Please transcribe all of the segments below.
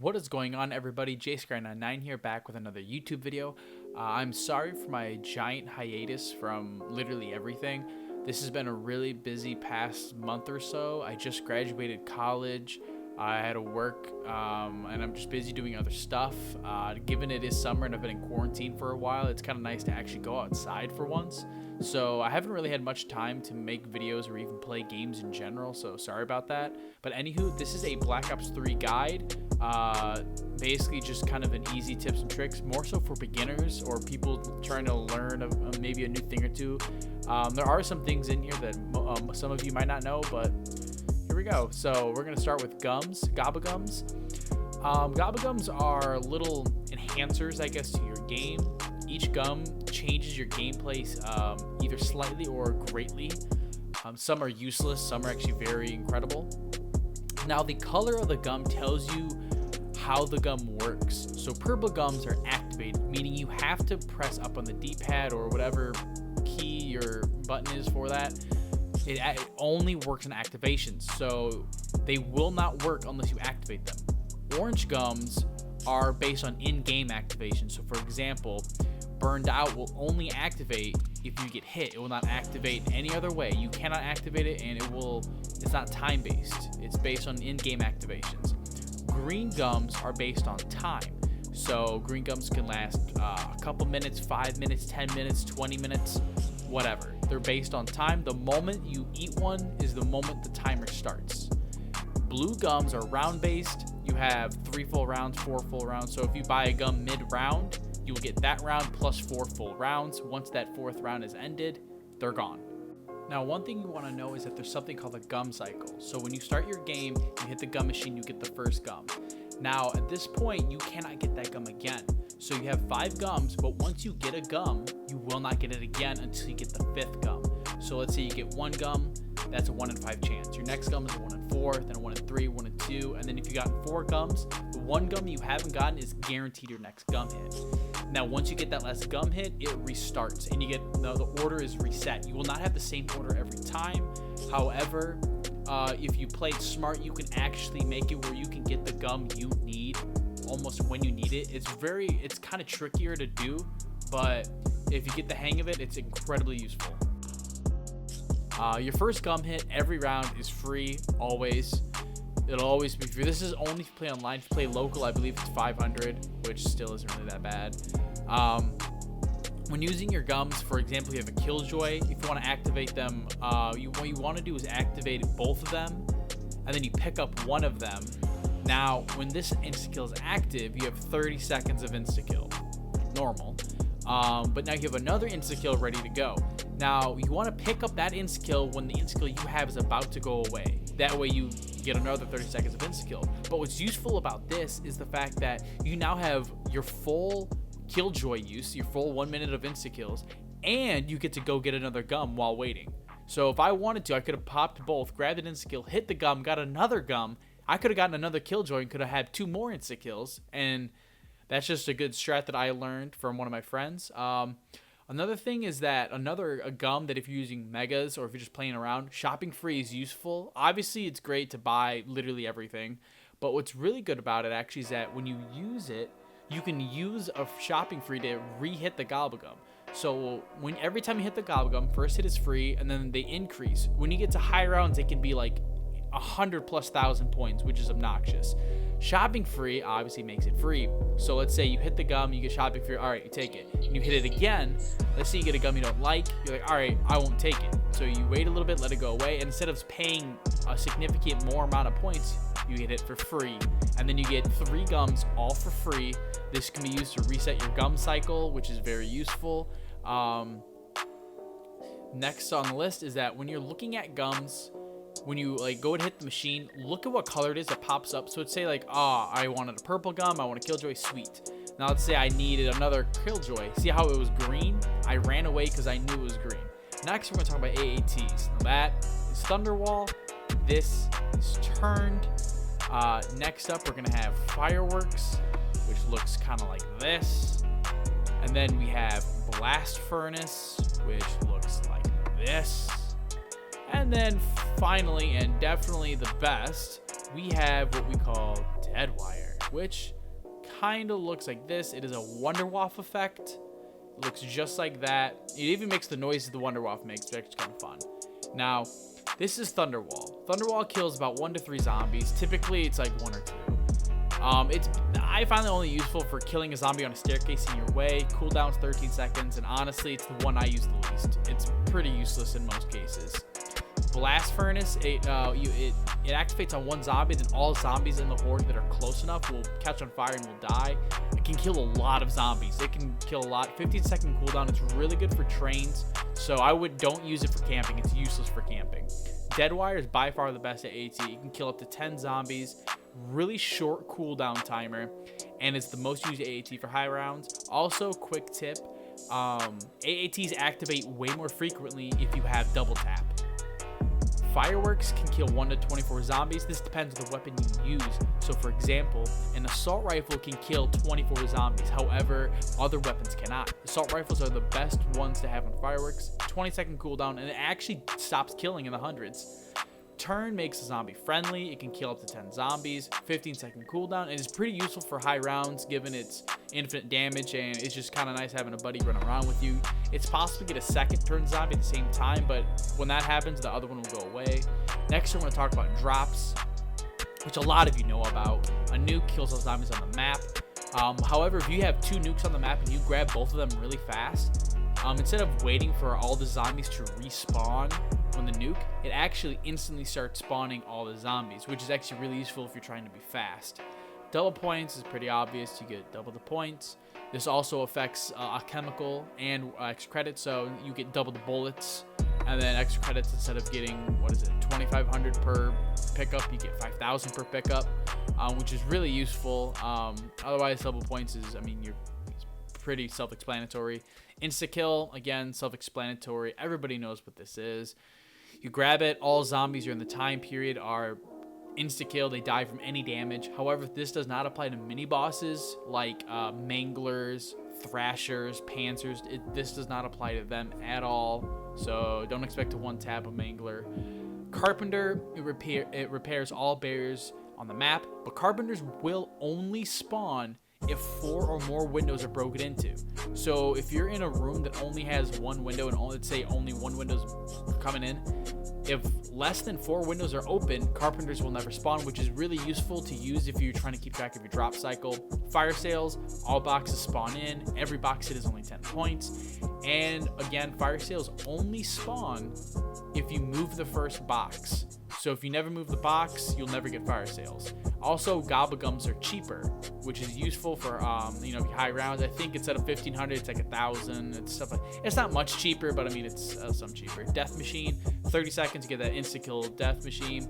What is going on, everybody? JSky99 here, back with another YouTube video. I'm sorry for my giant hiatus from literally everything. This has been a really busy past month or so. I just graduated college. I had to work, and I'm just busy doing other stuff. Given it is summer and I've been in quarantine for a while, it's kind of nice to actually go outside for once. So I haven't really had much time to make videos or even play games in general, so sorry about that. But anywho, this is a Black Ops 3 guide. Basically just kind of an easy tips and tricks, more so for beginners or people trying to learn maybe a new thing or two. There are some things in here that some of you might not know, but here we go. So we're gonna start with gobblegums. Gobblegums are little enhancers, I guess, to your game. Each gum changes your gameplay either slightly or greatly. Some are useless, some are actually very incredible. Now, the color of the gum tells you how the gum works. So purple gums are activated, meaning you have to press up on the D-pad or whatever key your button is for that. It only works in activations, so they will not work unless you activate them. Orange gums are based on in-game activation. So for example, burned out will only activate if you get hit. It will not activate any other way. You cannot activate it, and it's not time based. It's based on in-game activations. Green gums are based on time. So green gums can last a couple minutes, 5 minutes, 10 minutes, 20 minutes, whatever. They're based on time. The moment you eat one is the moment the timer starts. Blue gums are round based. You have 3 full rounds, 4 full rounds. So if you buy a gum mid-round, you will get that round plus 4 full rounds. Once that 4th round is ended, they're gone. Now, one thing you want to know is that there's something called a gum cycle. So when you start your game, you hit the gum machine, you get the first gum. Now, at this point, you cannot get that gum again. So you have 5 gums, but once you get a gum, you will not get it again until you get the 5th gum. So let's say you get 1 gum, that's a 1 in 5 chance. Your next gum is a 1 in 4, then a 1 in 3, 1 in 2, and then if you got 4 gums, the 1 gum you haven't gotten is guaranteed your next gum hit. Now, once you get that last gum hit, it restarts, and you get the order is reset. You will not have the same order every time. However, if you play it smart, you can actually make it where you can get the gum you need almost when you need it. It's kind of trickier to do, but if you get the hang of it, it's incredibly useful. Your first gum hit every round is free, always. It'll always be free. This is only if you play online. If you play local, I believe it's 500, which still isn't really that bad. When using your gums, for example, you have a Killjoy. If you want to activate them, what you want to do is activate both of them, and then you pick up one of them. Now, when this insta-kill is active, you have 30 seconds of insta-kill. Normal. But now you have another insta-kill ready to go. Now, you want to pick up that insta-kill when the insta-kill you have is about to go away. That way you get another 30 seconds of insta-kill. But what's useful about this is the fact that you now have your full Killjoy use, your full 1 minute of insta-kills, and you get to go get another gum while waiting. So if I wanted to, I could have popped both, grabbed an insta-kill, hit the gum, got another gum. I could have gotten another Killjoy and could have had 2 more insta-kills, and that's just a good strat that I learned from one of my friends. Another thing is that a gum that if you're using megas or if you're just playing around, shopping free is useful. Obviously, it's great to buy literally everything, but what's really good about it actually is that when you use it, you can use a shopping free to re-hit the gobblegum. So every time you hit the gobblegum, first hit is free, and then they increase. When you get to high rounds, it can be like 100,000+ points, which is obnoxious. Shopping free obviously makes it free. So let's say you hit the gum, you get shopping free, all right, you take it. And you hit it again, let's say you get a gum you don't like, you're like, all right, I won't take it. So you wait a little bit, let it go away, and instead of paying a significant more amount of points, you get it for free. And then you get 3 gums all for free. This can be used to reset your gum cycle, which is very useful. Next on the list is that when you're looking at gums, when you go and hit the machine, look at what color it is that pops up. So let's say I wanted a purple gum, I want a Killjoy, sweet. Now let's say I needed another Killjoy. See how it was green? I ran away because I knew it was green. Next, we're going to talk about AATs. Now that is Thunderwall. This is turned. Next up, we're going to have Fireworks, which looks kind of like this. And then we have Blast Furnace, which looks like this. And then finally, and definitely the best, we have what we call Dead Wire. which kind of looks like this. It is a Wonderwaff effect. It looks just like that. It even makes the noises the Wonderwaff makes, which is kind of fun. Now, this is Thunderwall. Thunderwall kills about 1 to 3 zombies. Typically, it's like 1 or 2. I find it only useful for killing a zombie on a staircase in your way. Cooldown's 13 seconds, and honestly, it's the one I use the least. It's pretty useless in most cases. Blast Furnace, it activates on 1 zombie, then all zombies in the horde that are close enough will catch on fire and will die. It can kill a lot of zombies. It can kill a lot. 15-second cooldown. It's really good for trains, so don't use it for camping. It's useless for camping. Deadwire is by far the best at AAT. You can kill up to 10 zombies. Really short cooldown timer, and it's the most used AAT for high rounds. Also, quick tip, AATs activate way more frequently if you have double tap. Fireworks can kill 1 to 24 zombies. This depends on the weapon you use. So for example, an assault rifle can kill 24 zombies. However, other weapons cannot. Assault rifles are the best ones to have on fireworks. 20-second cooldown, and it actually stops killing in the hundreds. Turn makes a zombie friendly. It can kill up to 10 zombies. 15-second cooldown. And it's pretty useful for high rounds given its infinite damage, and it's just kind of nice having a buddy run around with you. It's possible to get a second turn zombie at the same time, but when that happens, the other one will go away. Next, we're going to talk about drops, which a lot of you know about. A nuke kills all zombies on the map. However, if you have 2 nukes on the map and you grab both of them really fast, instead of waiting for all the zombies to respawn on the nuke, it actually instantly starts spawning all the zombies, which is actually really useful if you're trying to be fast. Double points is pretty obvious. You get double the points. This also affects a chemical and extra credits, so you get double the bullets, and then extra credits instead of getting, 2,500 per pickup, you get 5,000 per pickup, which is really useful. Otherwise, double points is, it's pretty self-explanatory. Insta-kill, again, self-explanatory. Everybody knows what this is. You grab it, all zombies during the time period are insta-kill. They die from any damage. However, this does not apply to mini-bosses like Manglers, Thrashers, Panzers. This does not apply to them at all, so don't expect to one-tap a Mangler. Carpenter, it repairs all barriers on the map, but Carpenters will only spawn if 4 or more windows are broken into. So if you're in a room that only has 1 window, and let's say only 1 window's coming in, if less than 4 windows are open, Carpenters will never spawn, which is really useful to use if you're trying to keep track of your drop cycle. Fire sales, all boxes spawn in. Every box hit is only 10 points. And again, fire sales only spawn if you move the first box. So if you never move the box, you'll never get fire sales. Also, gobblegums are cheaper, which is useful for high rounds. I think instead of 1,500, it's like 1,000. It's stuff like, it's not much cheaper, but it's some cheaper. Death Machine, 30 seconds to get that insta kill Death Machine.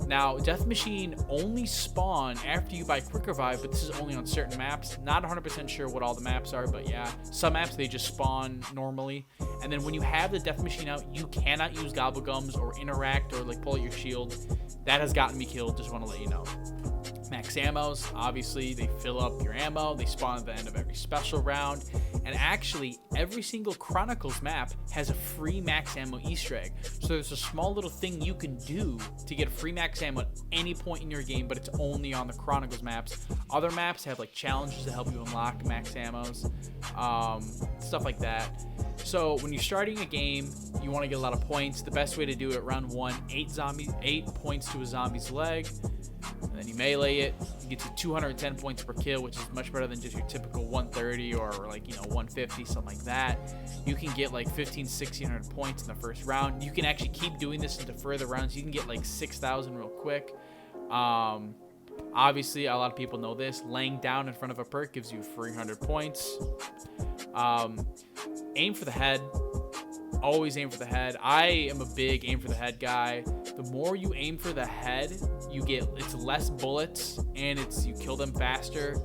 Now, Death Machine only spawn after you buy Quick Revive, but this is only on certain maps. Not 100% sure what all the maps are, but yeah, some maps they just spawn normally. And then when you have the Death Machine out, you cannot use gobblegums or interact or pull out your shield. That has gotten me killed, just want to let you know. Max ammos, obviously they fill up your ammo. They spawn at the end of every special round, and actually every single Chronicles map has a free max ammo Easter egg. So there's a small little thing you can do to get free max ammo at any point in your game, but it's only on the Chronicles maps. Other maps have challenges to help you unlock max ammos, stuff like that. So when you're starting a game, you want to get a lot of points. The best way to do it, round 1, 8 points to a zombie's leg. And then you melee it. You get to 210 points per kill, which is much better than just your typical 130 or 150, something like that. You can get 1,500-1,600 points in the first round. You can actually keep doing this into further rounds. You can get 6,000 real quick. Obviously, a lot of people know this. Laying down in front of a perk gives you 300 points. Aim for the head. Always aim for the head. I am a big aim for the head guy. The more you aim for the head, it's less bullets, and you kill them faster.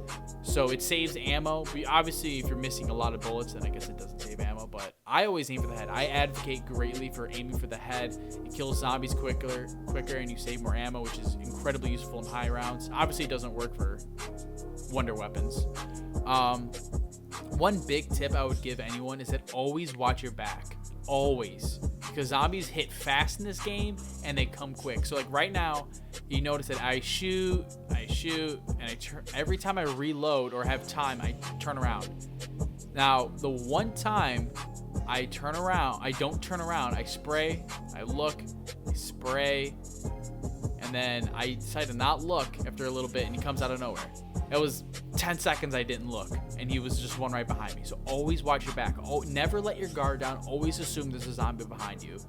So it saves ammo. Obviously, if you're missing a lot of bullets, then I guess it doesn't save ammo. But I always aim for the head. I advocate greatly for aiming for the head. It kills zombies quicker, and you save more ammo, which is incredibly useful in high rounds. Obviously, it doesn't work for wonder weapons. One big tip I would give anyone is that always watch your back. Always. Because zombies hit fast in this game, and they come quick. So right now, you notice that I shoot, shoot, and every time I reload or have time, I turn around. Now, the one time I turn around, I don't turn around. I spray, I look, I spray, and then I decide to not look after a little bit, and he comes out of nowhere. It was 10 seconds I didn't look, and he was just one right behind me. So always watch your back. Oh, never let your guard down. Always assume there's a zombie behind you.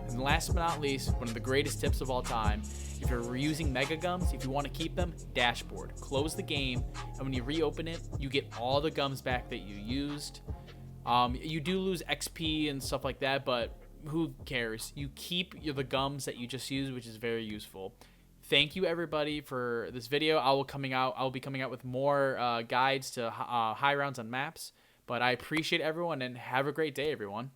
And last but not least, one of the greatest tips of all time, if you're using mega gums, if you want to keep them, dashboard. Close the game, and when you reopen it, you get all the gums back that you used. You do lose XP and stuff like that, but who cares? You keep the gums that you just used, which is very useful. Thank you everybody for this video. I'll be coming out with more guides to high rounds on maps. But I appreciate everyone, and have a great day, everyone.